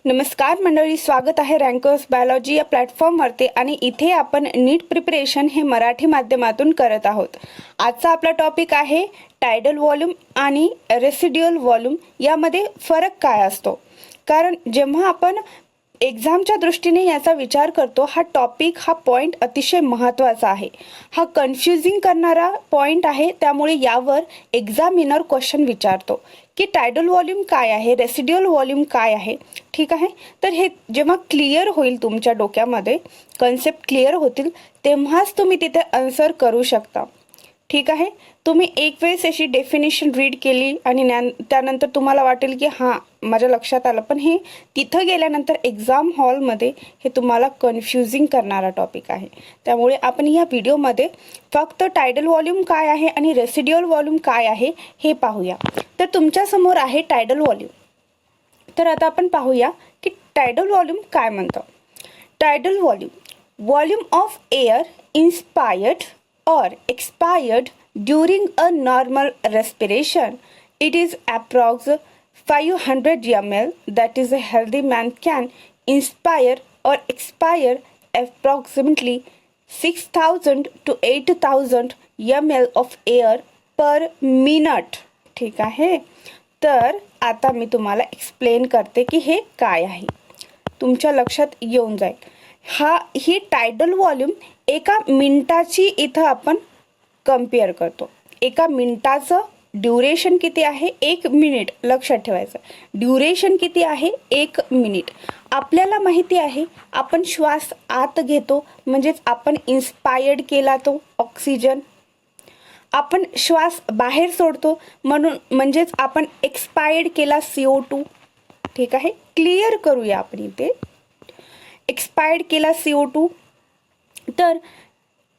नमस्कार मंडळी, स्वागत आहे रँकर्स बायोलॉजी या प्लॅटफॉर्मवरती आणि इथे आपण नीट प्रिपरेशन हे मराठी माध्यमातून करत आहोत। आजचा आपला टॉपिक आहे टायडल व्हॉल्यूम आणि रेसिड्युअल व्हॉल्यूम यामध्ये फरक काय असतो। कारण जेव्हा आपण एक्झामच्या दृष्टीने याचा विचार करतो, हा टॉपिक हा पॉइंट अतिशय महत्त्वाचा आहे। हा कन्फ्युजिंग करणारा पॉइंट आहे, त्यामुळे यावर एक्झामिनर क्वेश्चन विचारतो की टायडल व्हॉल्यूम काय आहे, रेसिड्युअल व्हॉल्यूम काय आहे। ठीक आहे, तर हे जेव्हा क्लिअर होईल, तुमच्या डोक्यामध्ये कन्सेप्ट क्लिअर होतील, तेव्हाच तुम्ही तिथे आन्सर करू शकता। ठीक आहे, तुम्ही एक वेळेस अशी डेफिनेशन रीड केली आणि त्यानंतर तुम्हाला वाटेल की हां माझ्या लक्षात आलं, पण हे तिथं गेल्यानंतर एक्झाम हॉलमध्ये हे तुम्हाला कन्फ्युजिंग करणारा टॉपिक आहे। त्यामुळे आपण या व्हिडिओमध्ये फक्त टायडल व्हॉल्यूम काय आहे आणि रेसिड्युअल व्हॉल्यूम काय आहे हे पाहूया। तर तुमच्या समोर आहे टायडल व्हॉल्यूम। तर आता आपण पाहूया की टायडल व्हॉल्यूम काय म्हणतं। Tidal volume of air inspired or expired during a normal respiration. It is approx 500 ml. That is, a healthy man can inspire or expire approximately 6,000 to 8,000 ml of air per minute. ठीक आहे, तर आता मी तुम्हाला explain करते की हे काय आहे, तुमच्या लक्षात येऊन जाईल। ही टायडल व्हॉल्यूम एका मिनिटाची इथं आपण कम्पेअर करतो। एका मिनिटाचं ड्युरेशन किती आहे, 1 मिनिट, लक्षात ठेवायचं। ड्युरेशन किती आहे, 1 मिनिट। आपल्याला माहिती आहे आपण श्वास आत घेतो म्हणजेच आपण इन्स्पायर्ड केला तो ऑक्सिजन, आपण श्वास बाहेर सोडतो म्हणजेच आपण एक्सपायर्ड केला CO2। ठीक आहे, क्लिअर करूया आपण इथे, एक्सपायर्ड केला CO2। तर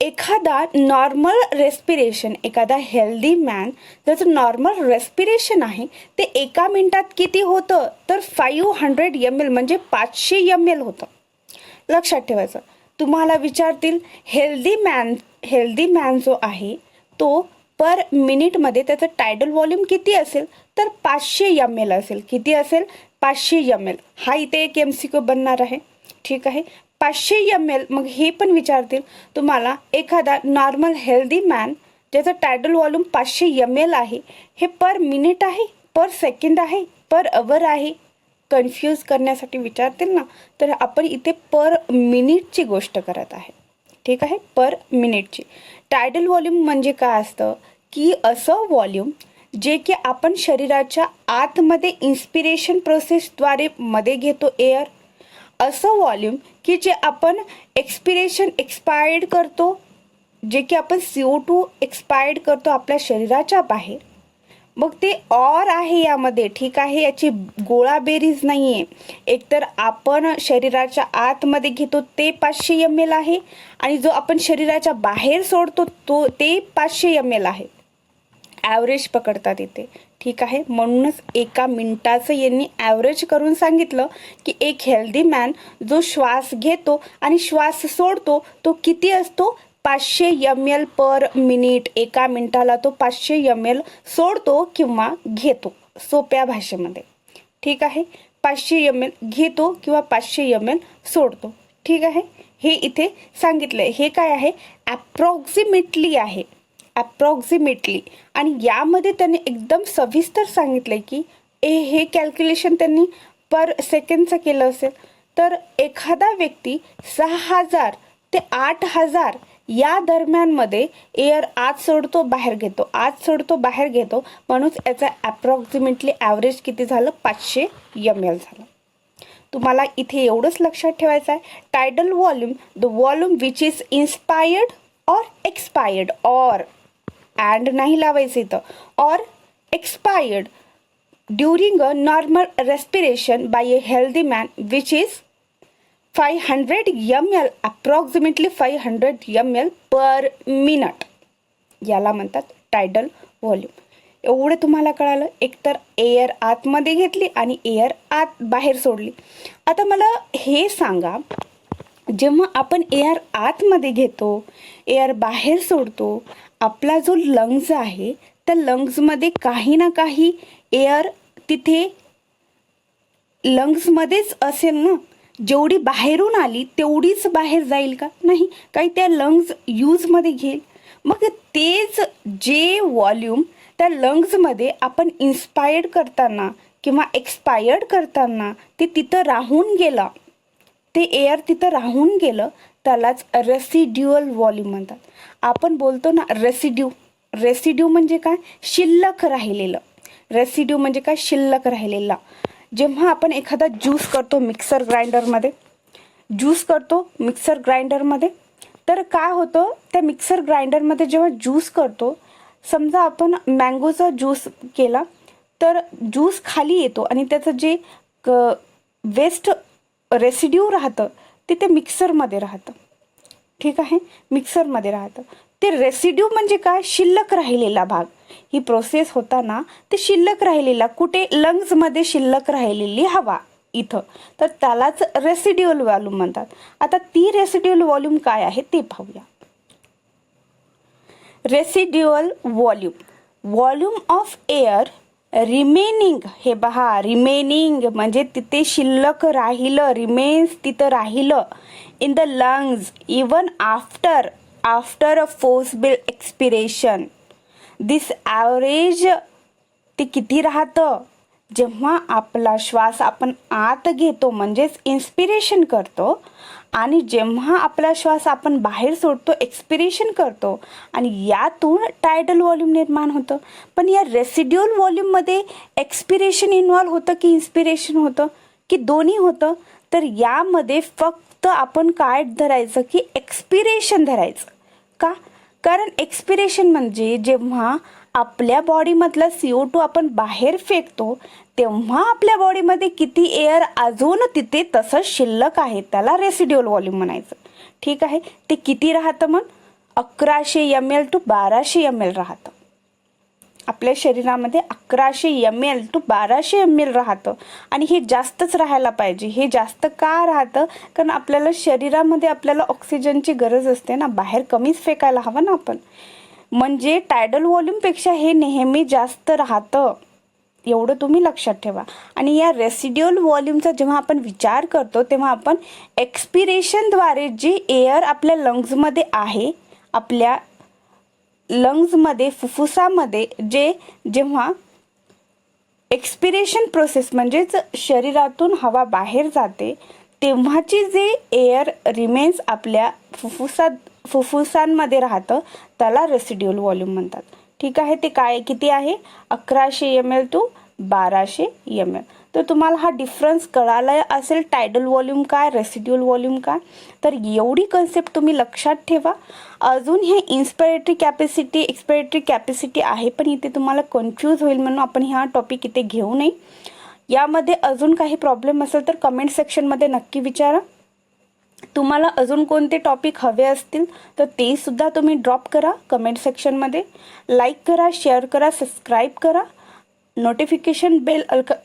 एखादा नॉर्मल रेस्पिरेशन, एखादा हेल्दी मॅन ज्याचं नॉर्मल रेस्पिरेशन आहे ते एका मिनिटात किती होतं, तर 500 ml म्हणजे 500 ml होतं। लक्षात ठेवायचं। तुम्हाला विचारतील हेल्दी मॅन जो आहे तो पर मिनिटमध्ये त्याचं टायडल व्हॉल्यूम किती असेल, तर 500 ml असेल। किती असेल, 500 ml। हा इथे एक MCQ बनणार आहे। ठीक आहे, 500 ml। मग हे पण विचारतील तुम्हाला एखादा नॉर्मल हेल्दी मॅन ज्याचं टायडल व्हॉल्यूम 500 ml आहे, हे पर मिनिट आहे, पर सेकंड आहे, पर अवर आहे, कन्फ्यूज करण्यासाठी विचारतील ना, तर आपण इथे पर मिनिटची गोष्ट करत आहे। ठीक आहे, पर मिनिटची। टायडल व्हॉल्यूम म्हणजे काय असतं की असं व्हॉल्यूम जे की आपण शरीराच्या आतमध्ये इन्स्पिरेशन प्रोसेसद्वारे मध्ये घेतो एअर, असं व्हॉल्यूम की जे आपण एक्सपायर्ड करतो, जे की आपण CO2 एक्सपायर्ड करतो आपल्या शरीराच्या बाहेर, मग ते और आहे यामध्ये। ठीक आहे, याची गोळाबेरीज नाही आहे। एकतर आपण शरीराच्या आतमध्ये घेतो ते 500 ml आहे आणि जो आपण शरीराच्या बाहेर सोडतो ते 500 ml आहे। ॲव्हरेज पकडतात इथे। ठीक आहे, म्हणूनच एका मिनिटाचं यांनी ॲव्हरेज करून सांगितलं की एक हेल्दी मॅन जो श्वास घेतो आणि श्वास सोडतो तो किती असतो, 500 ml पर मिनिट। एका मिनिटाला तो 500 ml सोडतो किंवा घेतो, सोप्या भाषेमध्ये। ठीक आहे, 500 ml घेतो किंवा 500 ml सोडतो। ठीक आहे, हे इथे सांगितलंय। हे काय आहे, ॲप्रॉक्सिमेटली आहे, ॲप्रॉक्सिमेटली। आणि यामध्ये त्यांनी एकदम सविस्तर सांगितलंय की हे कॅल्क्युलेशन त्यांनी पर सेकंडचं केलं असेल, तर एखादा व्यक्ती 6000 ते 8000 या दरम्यानमध्ये एअर आत सोडतो बाहेर घेतो, आत सोडतो बाहेर घेतो, म्हणून याचा ॲप्रॉक्सिमेटली ॲव्हरेज किती झालं, 500 ml झालं। तुम्हाला इथे एवढंच लक्षात ठेवायचं आहे, tidal volume the volume which is inspired और एक्सपायर्ड, और अँड नाही लावायचं इथं, और expired during a normal respiration bye a healthy man which is 500 ml, approximately 500 ml per minute, याला म्हणतात टायडल व्हॉल्यूम। एवढं तुम्हाला कळालं। एकतर एअर आतमध्ये घेतली आणि एअर बाहेर सोडली। आता मला हे सांगा, जेव्हा आपण एअर आतमध्ये घेतो, एअर बाहेर सोडतो, आपला जो लंग्स आहे त्या लंग्समध्ये काही ना काही एअर तिथे लंग्समध्येच असेल ना, जेवढी बाहेरून आली तेवढीच बाहेर जाईल का? नाही, काही त्या लंग्स यूजमध्ये घेईल. मग तेच जे व्हॉल्यूम त्या लंग्समध्ये आपण इन्स्पायर्ड करताना किंवा एक्सपायर्ड करताना ते तिथं राहून गेलं, ते एअर तिथं राहून गेलं, त्यालाच रेसिड्युअल व्हॉल्यूम म्हणतात. आपण बोलतो ना रेसिड्यू, रेसिड्यू म्हणजे काय? शिल्लक राहिलेलं. रेसिड्यू म्हणजे काय? शिल्लक राहिलेला. जेव्हा आपण एखादा ज्यूस करतो मिक्सर ग्राइंडरमध्ये, ज्यूस करतो मिक्सर ग्राइंडरमध्ये, तर काय होतं, त्या मिक्सर ग्राइंडरमध्ये जेव्हा ज्यूस करतो, समजा आपण मँगोचा ज्यूस केला, तर ज्यूस खाली येतो आणि त्याचं जे वेस्ट रेसिड्यू राहतं ते ते मिक्सरमध्ये राहतं. ठीक आहे, मिक्सरमध्ये राहतं. ते रेसिड्यू म्हणजे काय? शिल्लक राहिलेला भाग. ही प्रोसेस होताना ते शिल्लक राहिलेला, कुठे? लंग्समध्ये शिल्लक राहिलेली हवा इथं, तर त्यालाच रेसिड्युअल व्हॉल्यूम म्हणतात. आता ती रेसिड्युअल व्हॉल्यूम काय आहे ते पाहूया. Residual volume, volume of air remaining. हे पहा, रिमेनिंग म्हणजे तिथे शिल्लक राहिलं, रिमेन्स तिथं राहिलं in the lungs even after a forcible expiration. This average ते किती राहतं? जेव्हा आपला श्वास आपण आत घेतो म्हणजेच इन्स्पिरेशन करतो, आणि जेव्हा आपला श्वास आपण बाहेर सोडतो एक्सपिरेशन करतो, आणि यातून टायडल व्हॉल्यूम निर्माण होतं. पण या रेसिड्युअल व्हॉल्यूममध्ये एक्सपिरेशन इन्व्हॉल्व होतं की इन्स्पिरेशन होतं की दोन्ही होतं? तर यामध्ये फक्त आपण काय धरायचं की एक्सपिरेशन धरायचं. का? कारण एक्सपिरेशन म्हणजे जेव्हा आपल्या बॉडीमधला CO2 आपण बाहेर फेकतो, तेव्हा आपल्या बॉडीमध्ये किती एअर अजून तिथे तसंच शिल्लक आहे, त्याला रेसिड्युअल व्हॉल्यूम म्हणायचं. ठीक आहे, ते किती राहतं? मग 1100 ml to 1200 ml राहतं. आपल्या शरीरामध्ये 1100 ml to 1200 ml राहतं, आणि हे जास्तच राहायला पाहिजे. हे जास्त का राहतं? कारण आपल्याला शरीरामध्ये आपल्याला ऑक्सिजनची गरज असते ना, बाहेर कमीच फेकायला हवं ना आपण. म्हणजे टायडल व्हॉल्यूमपेक्षा हे नेहमी जास्त राहतं, एवढं तुम्ही लक्षात ठेवा. आणि या रेसिड्युअल व्हॉल्यूमचा जेव्हा आपण विचार करतो, तेव्हा आपण एक्सपिरेशनद्वारे जे एअर आपल्या लंग्समध्ये आहे, आपल्या लंग्समध्ये फुफ्फुसामध्ये जेव्हा एक्सपिरेशन प्रोसेस म्हणजेच शरीरातून हवा बाहेर जाते, तेव्हाची जे एअर रिमेन्स आपल्या फुफ्फुसांमध्ये राहतं, त्याला रेसिड्युअल व्हॉल्यूम म्हणतात. ठीक आहे, ते काय किती आहे? 1100 ml to 1200 ml. तर तुम्हाला हा डिफरन्स कळाला असेल, टायडल व्हॉल्यूम काय, रेसिड्युअल व्हॉल्यूम काय. तर एवढी कन्सेप्ट तुम्ही लक्षात ठेवा. अजून हे इन्स्पिरेटरी कॅपॅसिटी, एक्सपिरेटरी कॅपॅसिटी आहे, पण इथे तुम्हाला कन्फ्यूज होईल म्हणून आपण हा टॉपिक इथे घेऊ नये. यामध्ये अजून काही प्रॉब्लेम असेल तर कमेंट सेक्शनमध्ये नक्की विचारा. तुम्हाला अजून कोणते टॉपिक हवे असतील तर ते सुद्धा तुम्ही ड्रॉप करा कमेंट सेक्शनमध्ये. लाईक करा, शेअर करा, सबस्क्राईब करा, नोटिफिकेशन बेल ऐका